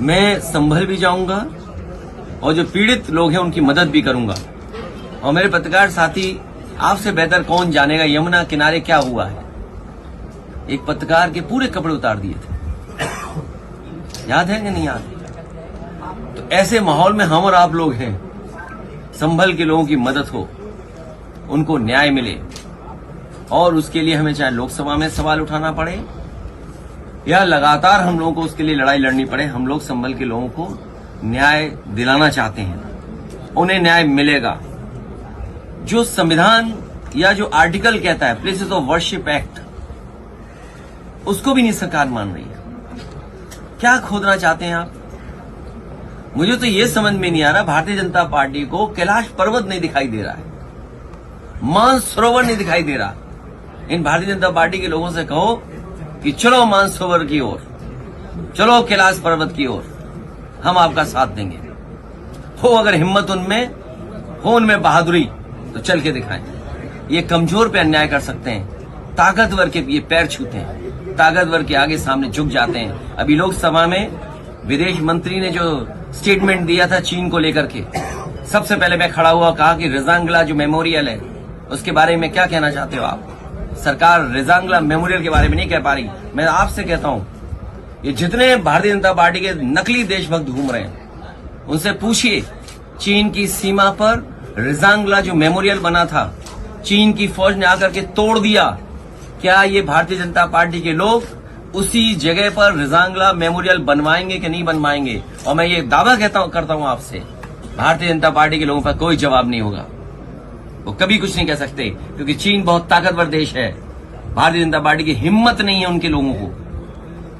मैं संभल भी जाऊंगा और जो पीड़ित लोग हैं उनकी मदद भी करूंगा। और मेरे पत्रकार साथी, आपसे बेहतर कौन जानेगा यमुना किनारे क्या हुआ है। एक पत्रकार के पूरे कपड़े उतार दिए थे, याद है कि नहीं याद? तो ऐसे माहौल में हम और आप लोग हैं। संभल के लोगों की मदद हो, उनको न्याय मिले, और उसके लिए हमें चाहे लोकसभा में सवाल उठाना पड़े या लगातार हम लोगों को उसके लिए लड़ाई लड़नी पड़े, हम लोग संभल के लोगों को न्याय दिलाना चाहते हैं। उन्हें न्याय मिलेगा। जो संविधान या जो आर्टिकल कहता है प्लेसेस ऑफ वर्शिप एक्ट, उसको भी नहीं सरकार मान रही है। क्या खोदना चाहते हैं आप? मुझे तो ये समझ में नहीं आ रहा, भारतीय जनता पार्टी को कैलाश पर्वत नहीं दिखाई दे रहा है, मानसरोवर नहीं दिखाई दे रहा। इन भारतीय जनता पार्टी के लोगों से कहो कि चलो मानसरोवर की ओर, चलो कैलाश पर्वत की ओर, हम आपका साथ देंगे। हो अगर हिम्मत उनमें हो, उनमें बहादुरी, तो चल के दिखाएं। ये कमजोर पे अन्याय कर सकते हैं, ताकतवर के ये पैर छूते हैं, ताकतवर के आगे सामने झुक जाते हैं। अभी लोकसभा में विदेश मंत्री ने जो स्टेटमेंट दिया था चीन को लेकर के, सबसे पहले मैं खड़ा हुआ, कहा कि रेजांगला जो मेमोरियल है उसके बारे में क्या कहना चाहते हो आप? सरकार रेजांगला मेमोरियल के बारे में नहीं कह पा रही। मैं आपसे कहता हूं, ये जितने भारतीय जनता पार्टी के नकली देशभक्त घूम रहे हैं, उनसे पूछिए, चीन की सीमा पर रेजांगला जो मेमोरियल बना था, चीन की फौज ने आकर के तोड़ दिया। क्या ये भारतीय जनता पार्टी के लोग उसी जगह पर रेजांगला मेमोरियल बनवाएंगे कि नहीं बनवाएंगे? और मैं ये दावा करता हूं आपसे, भारतीय जनता पार्टी के लोगों पर कोई जवाब नहीं होगा। वो कभी कुछ नहीं कह सकते, क्योंकि चीन बहुत ताकतवर देश है। भारतीय जनता पार्टी की हिम्मत नहीं है उनके लोगों को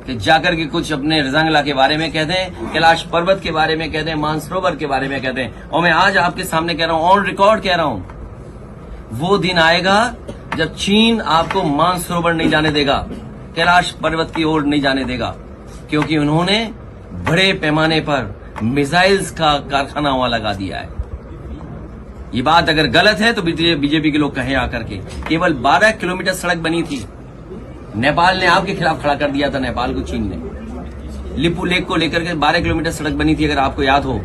कि जाकर के कुछ अपने रेजांगला के बारे में कह दें, कैलाश पर्वत के बारे में कह दें, मानसरोवर के बारे में कह दें। और मैं आज आपके सामने कह रहा हूं, ऑन रिकॉर्ड कह रहा हूं, वो दिन आएगा जब चीन आपको मानसरोवर नहीं जाने देगा, कैलाश पर्वत की ओर नहीं जाने देगा, क्योंकि उन्होंने बड़े पैमाने पर मिसाइल्स का कारखाना वहां लगा दिया है। ये बात अगर गलत है तो बीजेपी के लोग कहें आकर के। केवल 12 किलोमीटर सड़क बनी थी, नेपाल ने आपके खिलाफ खड़ा कर दिया था। नेपाल को चीन ने लिपू लेक को लेकर के 12 किलोमीटर सड़क बनी थी, अगर आपको याद हो,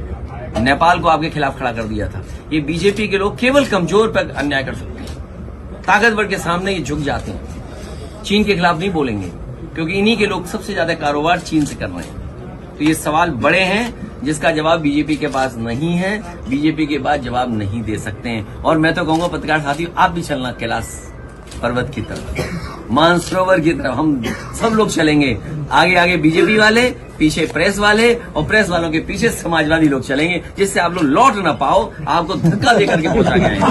नेपाल को आपके खिलाफ खड़ा कर दिया था। ये बीजेपी के लोग केवल कमजोर पर अन्याय कर सकते हैं, ताकतवर के सामने ये झुक जाते हैं। चीन के खिलाफ नहीं बोलेंगे, क्योंकि इन्हीं के लोग सबसे ज्यादा कारोबार चीन से कर रहे हैं। तो ये सवाल बड़े हैं जिसका जवाब बीजेपी के पास नहीं है, बीजेपी के पास जवाब नहीं दे सकते हैं। और मैं तो कहूंगा पत्रकार साथियों, आप भी चलना कैलाश पर्वत की तरफ, मानसरोवर की तरफ। हम सब लोग चलेंगे, आगे आगे बीजेपी वाले, पीछे प्रेस वाले, और प्रेस वालों के पीछे समाजवादी लोग चलेंगे, जिससे आप लोग लौट ना पाओ, आपको धक्का देकर के पहुंचा गया है।